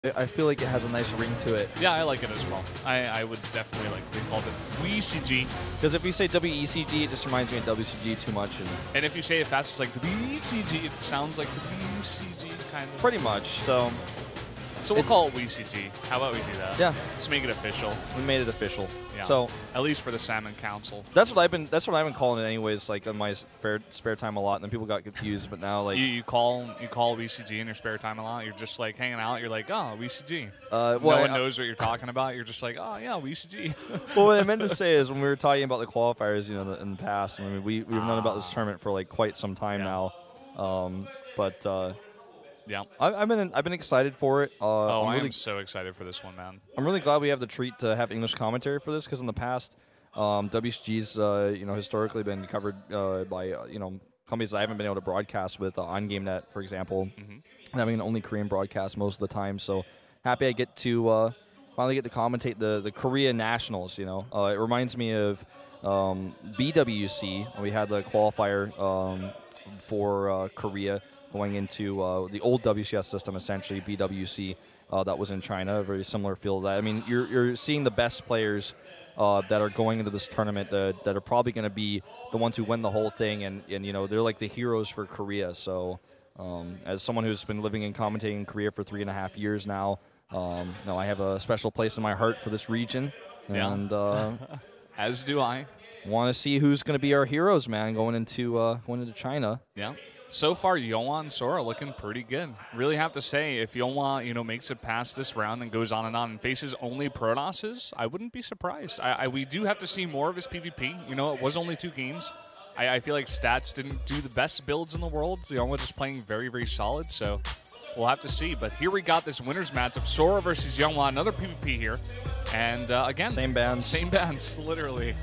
I feel like it has a nice ring to it. Yeah, I like it as well. I would definitely like they called it WECG. Because if you say WECG, it just reminds me of WCG too much. And if you say it fast, it's like WECG. It sounds like the WCG kind of. Pretty much. So we'll call it WECG. How about we do that? Yeah. Let's make it official. We made it official. Yeah. So at least for the Salmon Council. That's what I've been calling it anyways. Like on my spare time a lot, and then people got confused. But now like you call WECG in your spare time a lot. You're just like hanging out. You're like, oh, WECG. Well, no one knows what you're talking about. You're just like, oh yeah, WECG. Well, what I meant to say is when we were talking about the qualifiers, you know, in the past. I mean, we've known about this tournament for like quite some time now. Yeah, I've been excited for it. I am so excited for this one, man. I'm really glad we have the treat to have English commentary for this because in the past, WCG's historically been covered by companies that I haven't been able to broadcast with on GameNet, for example, having an only Korean broadcast most of the time. So happy I get to finally get to commentate the Korea Nationals. You know, it reminds me of BWC. We had the qualifier for Korea. Going into the old WCS system, essentially BWC, that was in China, a very similar field. I mean, you're seeing the best players that are going into this tournament that are probably going to be the ones who win the whole thing, and you know they're like the heroes for Korea. So, as someone who's been living and commentating in Korea for 3.5 years now, I have a special place in my heart for this region, and as do I. Want to see who's going to be our heroes, man, going into China. Yeah. So far, YongHwa and Sora looking pretty good. Really have to say, if YongHwa, makes it past this round and goes on and faces only Pronosses, I wouldn't be surprised. We do have to see more of his PvP. It was only 2 games. I feel like Stats didn't do the best builds in the world. YongHwa just playing very, very solid, so we'll have to see. But here we got this winner's matchup, Sora versus YongHwa, another PvP here. And again, same bands. Same bands, literally.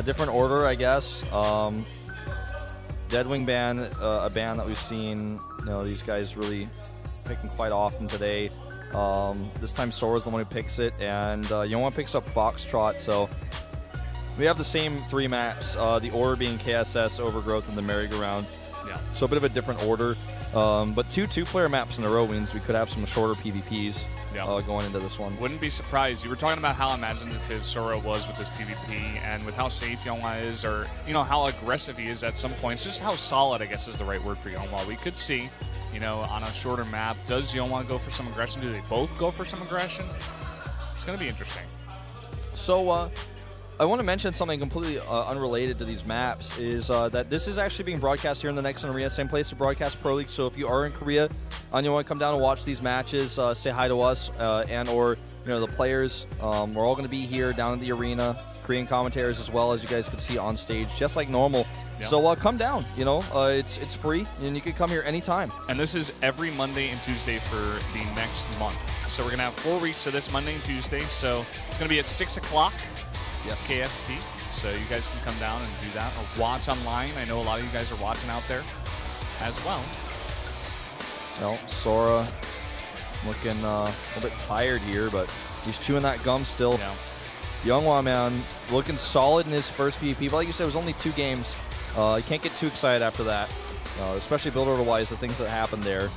Different order, I guess. Deadwing band, a band that we've seen, these guys really picking quite often today. This time Sora's the one who picks it, and YongHwa picks up Foxtrot. So we have the same 3 maps, the order being KSS, Overgrowth, and the Merry-Go-Round. Yeah. So a bit of a different order. But 2 2-player maps in a row means we could have some shorter PvPs going into this one. Wouldn't be surprised. You were talking about how imaginative Sora was with this PvP, and with how safe YongHwa is, or how aggressive he is at some points. Just how solid, I guess, is the right word for YongHwa. We could see, on a shorter map, does YongHwa go for some aggression? Do they both go for some aggression? It's going to be interesting. So, I want to mention something completely unrelated to these maps, is that this is actually being broadcast here in the Nexon Arena, same place to broadcast Pro League. So if you are in Korea and you want to come down and watch these matches, say hi to us and or the players. We're all going to be here down in the arena, Korean commentators as well, as you guys can see on stage, just like normal. Yep. So come down. It's free, and you can come here anytime. And this is every Monday and Tuesday for the next month. So we're going to have 4 weeks of this Monday and Tuesday. So it's going to be at 6 o'clock. Yes. KST, so you guys can come down and do that or watch online. I know a lot of you guys are watching out there as well. Sora looking a little bit tired here, but he's chewing that gum still. Yeah. YongHwa, man, looking solid in his first PvP, but like you said, it was only 2 games. You can't get too excited after that, especially build order-wise, the things that happened there.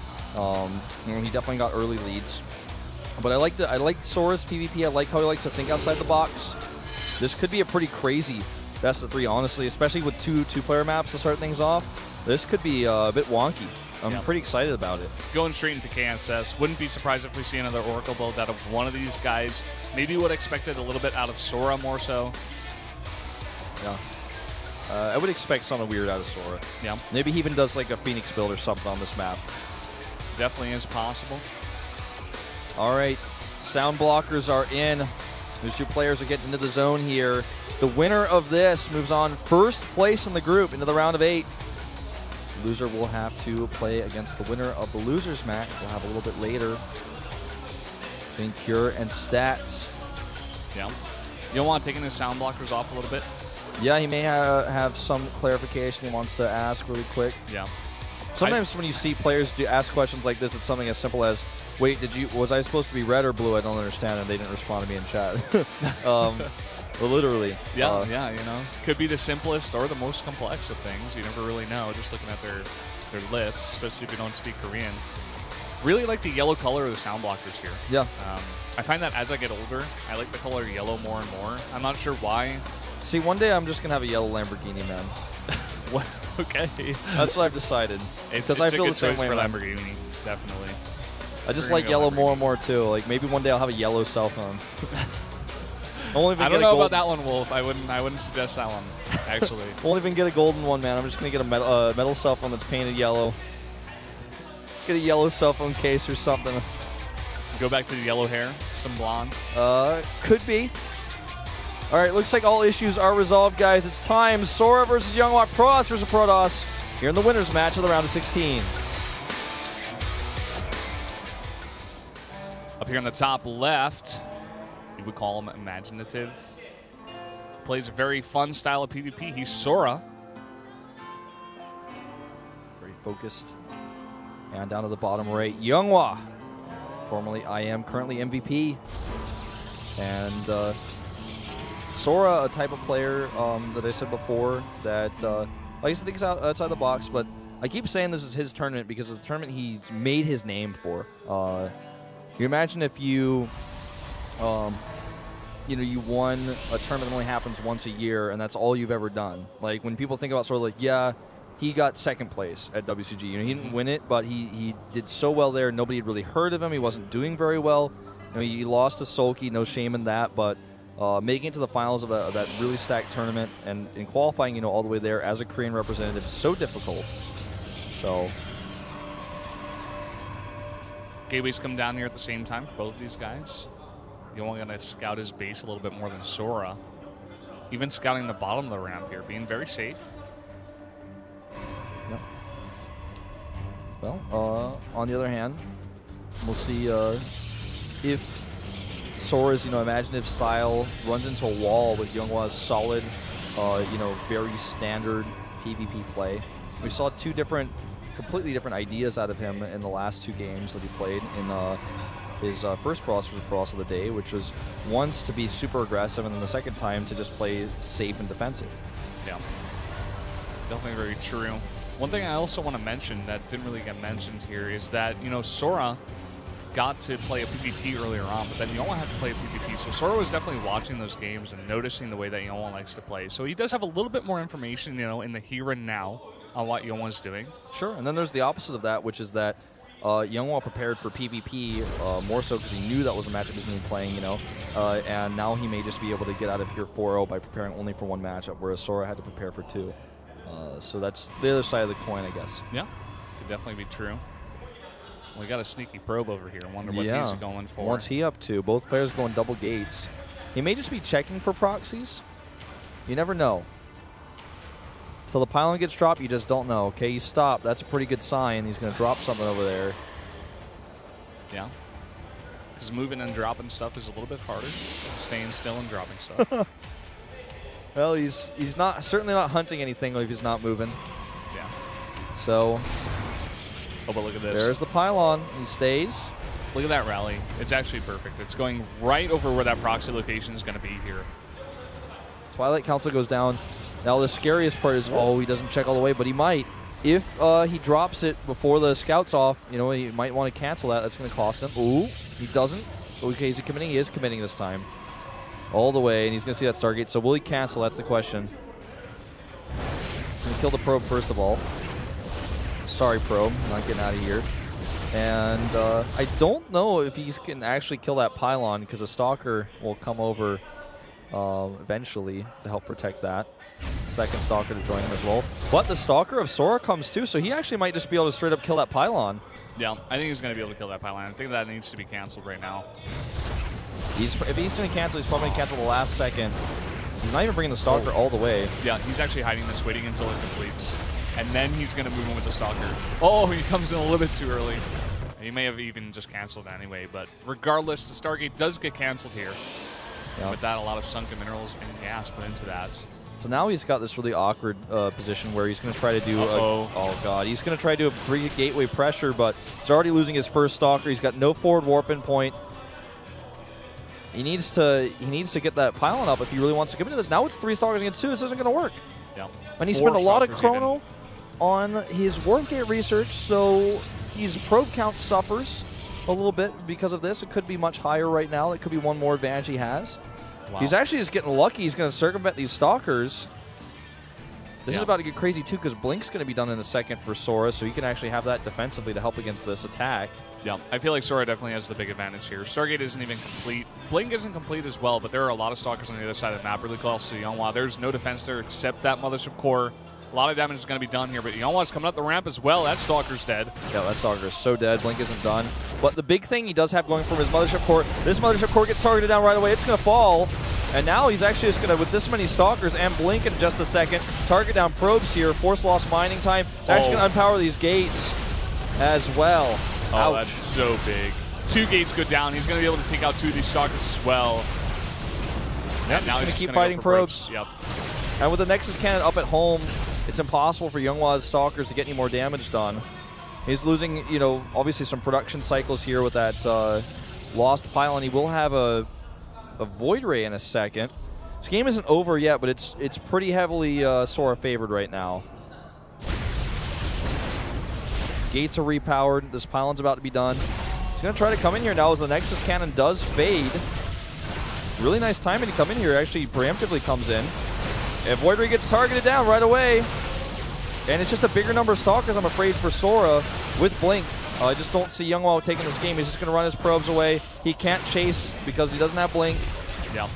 He definitely got early leads. But I like Sora's PvP. I like how he likes to think outside the box. This could be a pretty crazy best of 3, honestly, especially with 2 2-player maps to start things off. This could be a bit wonky. I'm pretty excited about it. Going straight into KSS, wouldn't be surprised if we see another Oracle build out of one of these guys. Maybe would expect it a little bit out of Sora more so. Yeah. I would expect something weird out of Sora. Yeah. Maybe he even does like a Phoenix build or something on this map. Definitely is possible. All right. Sound blockers are in. These 2 players are getting into the zone here. The winner of this moves on first place in the group into the round of 8. The loser will have to play against the winner of the losers match. We'll have a little bit later between Cure and Stats. Yeah. YongHwa taking his sound blockers off a little bit. Yeah, he may have some clarification he wants to ask really quick. Yeah. Sometimes when you see players ask questions like this, it's something as simple as, wait, was I supposed to be red or blue? I don't understand, and they didn't respond to me in chat. Literally. Yeah, could be the simplest or the most complex of things. You never really know, just looking at their lips, especially if you don't speak Korean. Really like the yellow color of the sound blockers here. Yeah. I find that as I get older, I like the color yellow more and more. I'm not sure why. See, one day I'm just going to have a yellow Lamborghini, man. What? Okay. That's what I've decided. It's I feel a the good same choice way, for man. Lamborghini, definitely. I just like yellow more and more, too. Like, maybe one day I'll have a yellow cell phone. I don't know about that one, Wolf. I wouldn't suggest that one, actually. Won't even get a golden one, man. I'm just going to get a metal cell phone that's painted yellow. Get a yellow cell phone case or something. Go back to the yellow hair, some blonde. Could be. All right, looks like all issues are resolved, guys. It's time. Sora versus YongHwa, Protoss versus Protoss. Here in the winners match of the round of 16. Up here on the top left, you would call him imaginative. Plays a very fun style of PvP. He's Sora. Very focused. And down to the bottom right, YongHwa. Formerly IM, currently MVP. And Sora, a type of player that I said before that I used to think is outside the box, but I keep saying this is his tournament because of the tournament he's made his name for. You imagine if you won a tournament that only happens once a year, and that's all you've ever done. Like when people think about Sora, like, yeah, he got second place at WCG. You know, he didn't win it, but he did so well there. Nobody had really heard of him. He wasn't doing very well. You know, he lost to Sulky, no shame in that, but making it to the finals of that really stacked tournament and in qualifying, you know, all the way there as a Korean representative is so difficult. So Gateways come down here at the same time for both of these guys. You only going to scout his base a little bit more than Sora. Even scouting the bottom of the ramp here, being very safe. Yeah. Well, on the other hand, we'll see if Sora's, imaginative style runs into a wall with YongHwa's solid, very standard PvP play. We saw completely different ideas out of him in the last two games that he played in his first Protoss versus Protoss of the day, which was once to be super aggressive and then the second time to just play safe and defensive. Yeah, definitely very true. One thing I also want to mention that didn't really get mentioned here is that, Sora got to play a PvP earlier on, but then YongHwa had to play a PvP. So Sora was definitely watching those games and noticing the way that YongHwa likes to play. So he does have a little bit more information, in the here and now on what YongHwa's doing. Sure, and then there's the opposite of that, which is that YongHwa prepared for PvP more so because he knew that was a matchup he was going to be playing, and now he may just be able to get out of here 4-0 by preparing only for one matchup, whereas Sora had to prepare for two. So that's the other side of the coin, I guess. Yeah, could definitely be true. We got a sneaky probe over here. I wonder what he's going for. What's he up to? Both players going double gates. He may just be checking for proxies. You never know. Till the pylon gets dropped, you just don't know. Okay, he stopped. That's a pretty good sign. He's going to drop something over there. Yeah. Because moving and dropping stuff is a little bit harder. Staying still and dropping stuff. Well, he's certainly not hunting anything if he's not moving. Yeah. So. Oh, but look at this. There's the pylon. He stays. Look at that rally. It's actually perfect. It's going right over where that proxy location is going to be here. Twilight Council goes down. Now the scariest part is, he doesn't check all the way, but he might. If he drops it before the scout's off, he might want to cancel that. That's going to cost him. Ooh, he doesn't. Okay, is he committing? He is committing this time. All the way, and he's going to see that Stargate. So will he cancel? That's the question. He's going to kill the probe first of all. Sorry, probe. Not getting out of here. And I don't know if he can actually kill that pylon because a Stalker will come over eventually to help protect that. Second Stalker to join him as well. But the Stalker of Sora comes too, so he actually might just be able to straight up kill that pylon. Yeah, I think he's going to be able to kill that pylon. I think that needs to be canceled right now. If he's going to cancel, he's probably going to cancel the last second. He's not even bringing the Stalker all the way. Yeah, he's actually hiding this, waiting until it completes. And then he's going to move in with the Stalker. Oh, he comes in a little bit too early. He may have even just canceled anyway, but regardless, the Stargate does get canceled here. Yep. With that, a lot of sunken minerals and gas put into that. So now he's got this really awkward position where he's going to try to do he's going to try to do a 3 gateway pressure, but he's already losing his first Stalker. He's got no forward warp in point. He needs to get that pylon up if he really wants to commit to this. Now it's 3 Stalkers against 2. This isn't going to work. Yeah. And he spent a lot of chrono on his warp gate research, so his probe count suffers a little bit because of this. It could be much higher right now. It could be one more advantage he has. Wow. He's actually just getting lucky. He's going to circumvent these Stalkers. This is about to get crazy, too, because Blink's going to be done in a second for Sora, so he can actually have that defensively to help against this attack. Yeah, I feel like Sora definitely has the big advantage here. Stargate isn't even complete. Blink isn't complete as well, but there are a lot of Stalkers on the other side of the map, really close to YongHwa. There's no defense there except that Mothership Core. A lot of damage is going to be done here, but YongHwa's coming up the ramp as well. That Stalker's dead. Yeah, that Stalker is so dead. Blink isn't done. But the big thing he does have going for him is Mothership Core. This Mothership Core gets targeted down right away. It's going to fall. And now he's actually just going to, with this many Stalkers and Blink in just a second, target down probes here, force loss mining time. They're actually going to unpower these gates as well. Oh, that's so big. 2 gates go down. He's going to be able to take out 2 of these Stalkers as well. Yeah, now he's going to keep fighting probes. Yep. And with the Nexus Cannon up at home, it's impossible for YongHwa's Stalkers to get any more damage done. He's losing, you know, obviously some production cycles here with that lost pylon. He will have a Void Ray in a second. This game isn't over yet, but it's pretty heavily Sora favored right now. Gates are repowered. This pylon's about to be done. He's going to try to come in here now as the Nexus Cannon does fade. Really nice timing to come in here. Actually, preemptively comes in. And Void Ray gets targeted down right away. And it's just a bigger number of Stalkers, I'm afraid, for Sora with Blink. I just don't see YongHwa taking this game. He's just going to run his probes away. He can't chase because he doesn't have Blink. Yeah.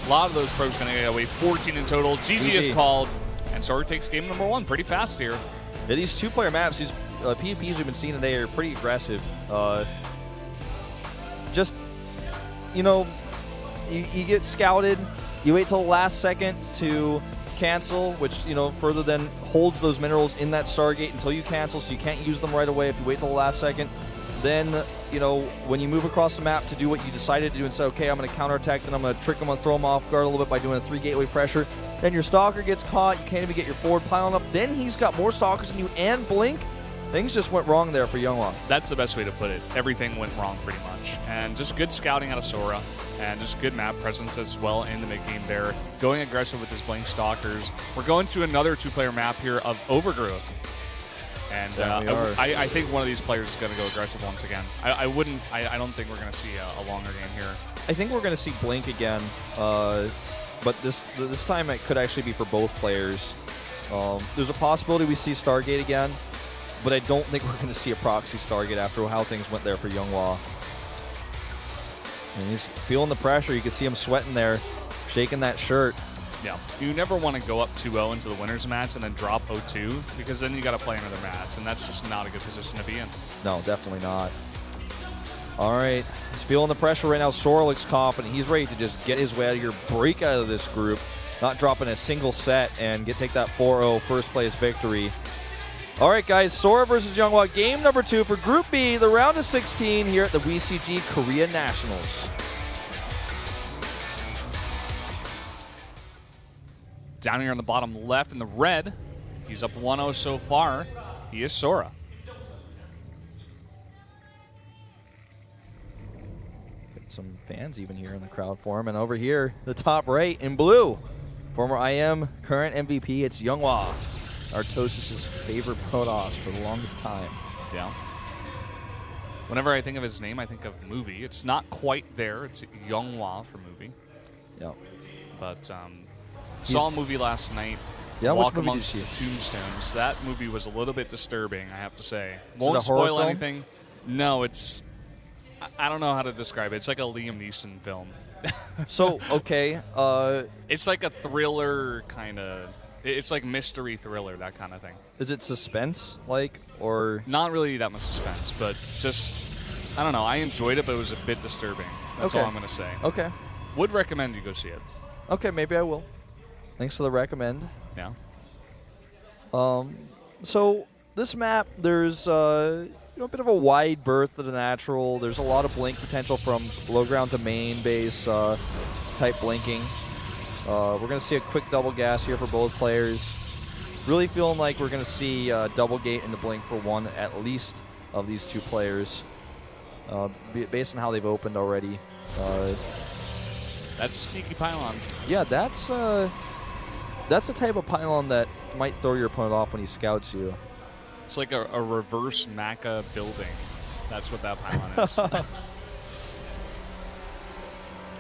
A lot of those probes going to get away. 14 in total. GG is called. And Sora takes game number 1 pretty fast here. Yeah, these 2-player maps, these PvPs we've been seeing today are pretty aggressive. Just, you know, you get scouted. You wait till the last second to cancel, which, you know, further then holds those minerals in that Stargate until you cancel, so you can't use them right away if you wait till the last second. Then, you know, when you move across the map to do what you decided to do and say, okay, I'm going to counterattack, then I'm going to trick them and throw them off guard a little bit by doing a 3 gateway pressure. Then your Stalker gets caught. You can't even get your forward pylon up. Then he's got more Stalkers than you and Blink. Things just went wrong there for YongHwa. That's the best way to put it. Everything went wrong pretty much. And just good scouting out of Sora. And just good map presence as well in the mid-game there. Going aggressive with his Blink Stalkers. We're going to another 2-player map here of Overgrowth. And I think one of these players is going to go aggressive once again. I don't think we're going to see a longer game here. I think we're going to see Blink again. But this time it could actually be for both players. There's a possibility we see Stargate again. But I don't think we're going to see a proxy Stargate after how things went there for YongHwa. And he's feeling the pressure. You can see him sweating there, shaking that shirt. Yeah. You never want to go up 2-0 into the winners match and then drop 0-2, because then you got to play another match, and that's just not a good position to be in. No, definitely not. All right. He's feeling the pressure right now. Sora looks confident. He's ready to just get his way out of here, break out of this group, not dropping a single set, and take that 4-0 first place victory. All right, guys, Sora versus YongHwa, game number 2 for Group B, the round of 16 here at the WECG Korea Nationals. Down here on the bottom left in the red, he's up 1-0 so far. He is Sora. Got some fans even here in the crowd for him. And over here, the top right in blue, former IM, current MVP, it's YongHwa. Artosis' favorite Protoss for the longest time. Yeah. Whenever I think of his name, I think of movie. It's not quite there. It's YongHwa for movie. Yeah. But saw a movie last night. Yeah, Walk which movie Amongst did you the see? Tombstones. That movie was a little bit disturbing, I have to say. Is Won't it a horror spoil film? anything. No, it's... I don't know how to describe it. It's like a Liam Neeson film. So, okay. It's like a thriller kind of... It's like mystery thriller, that kind of thing. Is it suspense, like, or? Not really that much suspense, but just, I don't know. I enjoyed it, but it was a bit disturbing. That's all I'm going to say. Okay. Would recommend you go see it. Okay, maybe I will. Thanks for the recommend. Yeah. So this map, there's a bit of a wide berth to the natural. There's a lot of blink potential from low ground to main base type blinking. We're going to see a quick double gas here for both players. Really feeling like we're going to see double gate into blink for one at least of these 2 players, based on how they've opened already. That's a sneaky pylon. Yeah, that's the type of pylon that might throw your opponent off when he scouts you. It's like a reverse Maca building. That's what that pylon is.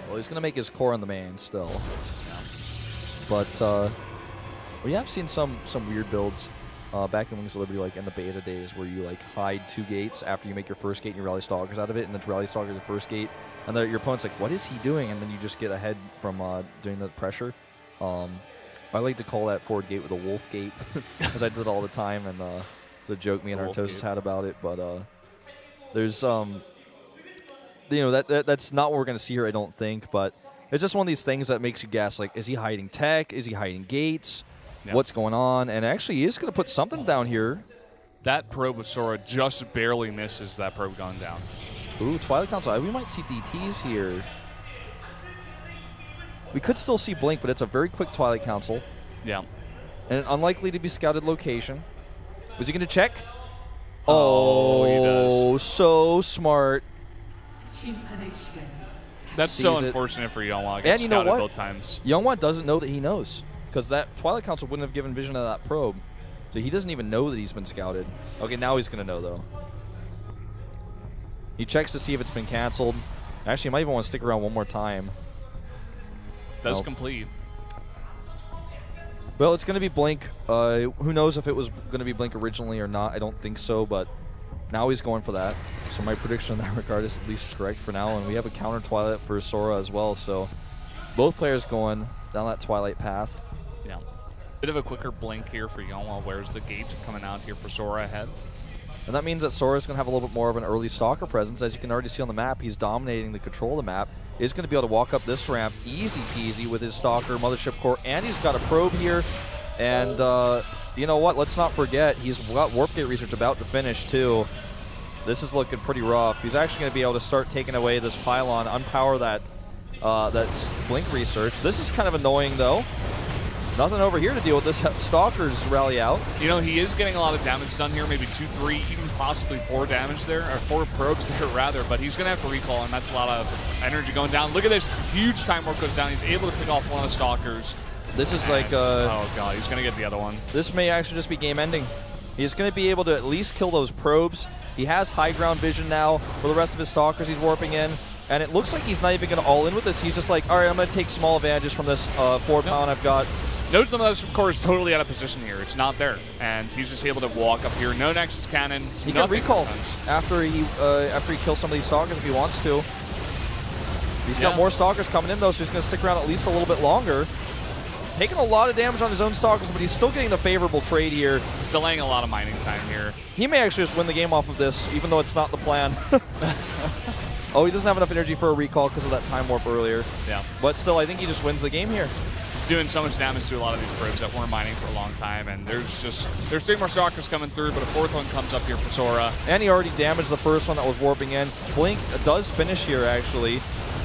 Well, he's going to make his core on the main still. Yeah. But we have seen some weird builds back in Wings of Liberty, like in the beta days, where you like hide 2 gates after you make your first gate and you rally stalkers out of it, and then rally stalker the first gate, and your opponent's like, what is he doing? And then you just get ahead from doing the pressure. I like to call that forward gate with a wolf gate, because I did it all the time, and the joke me and Artosis had about it. But there's that's not what we're going to see here, I don't think. But it's just one of these things that makes you guess, like, is he hiding tech? Is he hiding gates? Yep. What's going on? And actually, he is going to put something down here. That probe of Sora just barely misses that probe going down. Ooh, Twilight Council. We might see DTs here. We could still see Blink, but it's a very quick Twilight Council. Yeah. And an unlikely to be scouted location. Was he going to check? Oh, he does. So smart. That's so unfortunate for YongHwa. And you know what? Both times. YongHwa doesn't know that he knows, because that Twilight Council wouldn't have given vision of that probe. So he doesn't even know that he's been scouted. Okay, now he's going to know, though. He checks to see if it's been canceled. Actually, he might even want to stick around one more time. Does complete. Well, it's going to be Blink. Who knows if it was going to be Blink originally or not. I don't think so, but now he's going for that. So my prediction in that regard is at least correct for now. And we have a counter Twilight for Sora as well. So both players going down that Twilight path. Yeah. Bit of a quicker Blink here for YongHwa, whereas the gates are coming out here for Sora ahead. And that means that Sora's going to have a little bit more of an early stalker presence. As you can already see on the map, he's dominating the control of the map. He's going to be able to walk up this ramp easy peasy with his stalker, Mothership Core, and he's got a probe here. And you know what? Let's not forget, he's got Warp Gate Research about to finish, too. This is looking pretty rough. He's actually going to be able to start taking away this pylon, unpower that Blink Research. This is kind of annoying, though. Nothing over here to deal with this Stalker's rally out. You know, he is getting a lot of damage done here, maybe 2, 3, even possibly 4 damage there, or 4 probes there, rather, but he's going to have to recall, and that's a lot of energy going down. Look at this huge time warp goes down. He's able to pick off one of the Stalkers. This is like... oh, God, he's going to get the other one. This may actually just be game ending. He's going to be able to at least kill those probes. He has high ground vision now for the rest of his Stalkers he's warping in. And it looks like he's not even going to all in with this. He's just like, all right, I'm going to take small advantages from this forward pylon I've got. Notice the Mothership Core is totally out of position here. It's not there. And he's just able to walk up here. No Nexus Cannon. He can recall after he kills some of these Stalkers if he wants to. He's got more Stalkers coming in, though, so he's going to stick around at least a little bit longer. Taking a lot of damage on his own Stalkers, but he's still getting the favorable trade here. He's delaying a lot of mining time here. He may actually just win the game off of this, even though it's not the plan. Oh, he doesn't have enough energy for a recall because of that time warp earlier. Yeah. But still, I think he just wins the game here. He's doing so much damage to a lot of these probes that weren't mining for a long time, and there's 3 more Stalkers coming through, but a 4th one comes up here for Sora. And he already damaged the first one that was warping in. Blink does finish here, actually.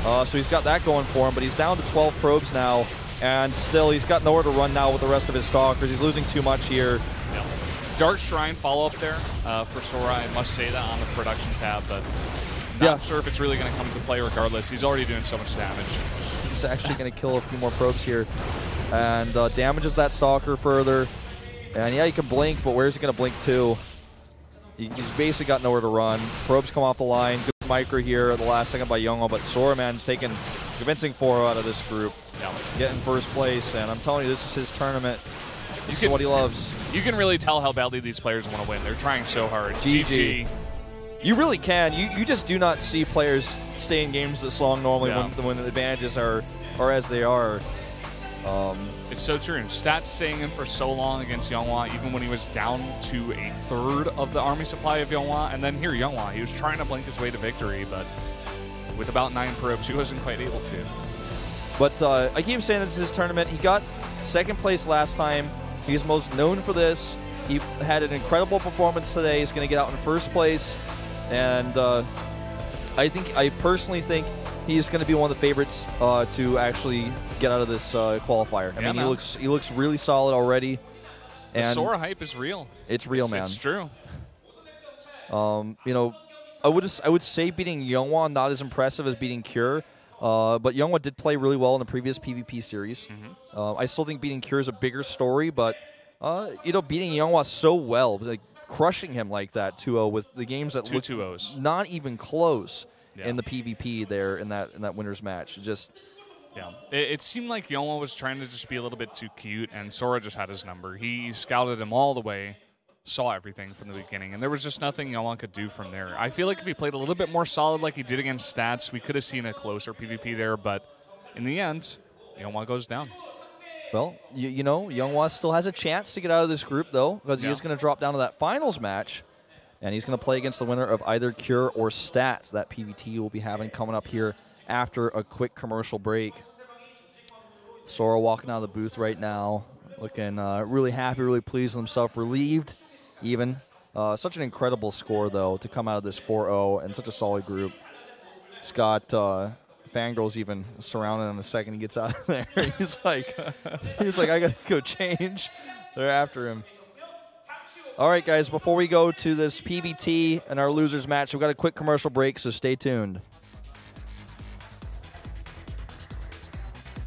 So he's got that going for him, but he's down to 12 probes now, and still he's got nowhere to run now with the rest of his Stalkers. He's losing too much here. Yeah. Dark Shrine follow-up there for Sora. I must say that on the production tab, but not sure if it's really going to come into play regardless. He's already doing so much damage. He's actually going to kill a few more probes here and damages that Stalker further. And yeah, he can blink, but where's he going to blink to? He's basically got nowhere to run. Probes come off the line. Good micro here at the last second by YongHwa, but Sora, man, is taking convincing 4 out of this group. Yeah. Getting first place, and I'm telling you, this is his tournament. This is what he loves. You can really tell how badly these players want to win. They're trying so hard. GG. You really can. You just do not see players stay in games this long normally when the advantages are as they are. It's so true. Stats staying in for so long against YongHwa, even when he was down to a 1/3 of the army supply of YongHwa. And then here, YongHwa, he was trying to blink his way to victory, but with about 9 probes, he wasn't quite able to. But I keep saying this is his tournament. He got 2nd place last time. He's most known for this. He had an incredible performance today. He's going to get out in 1st place. And I personally think he's going to be one of the favorites to actually get out of this qualifier. I mean, he looks really solid already. And the Sora hype is real. It's real, man. It's true. You know, I would say beating YongHwa not as impressive as beating Cure. But YongHwa did play really well in the previous PvP series. I still think beating Cure is a bigger story, but you know, beating YongHwa so well, like crushing him like that 2-0 with the games that look 2-2-0s. not even close Yeah. in the PvP there in that winners match. Just Yeah, it seemed like YongHwa was trying to just be a little bit too cute, and Sora just had his number. He scouted him all the way, saw everything from the beginning, and there was just nothing YongHwa could do from there. I feel like if he played a little bit more solid like he did against Stats, we could have seen a closer PvP there, but in the end, YongHwa goes down. well, you know, YongHwa still has a chance to get out of this group though, because he is going to drop down to that finals match, and he's going to play against the winner of either Cure or Stats. That PvT we'll be having coming up here after a quick commercial break. Sora walking out of the booth right now, looking really happy, really pleased with himself, relieved even. Such an incredible score, though, to come out of this 4-0 and such a solid group. He's got Fangirls even surrounding him the second he gets out of there. he's like, I got to go change. They're after him. All right, guys, before we go to this PvT and our losers match, we've got a quick commercial break, so stay tuned.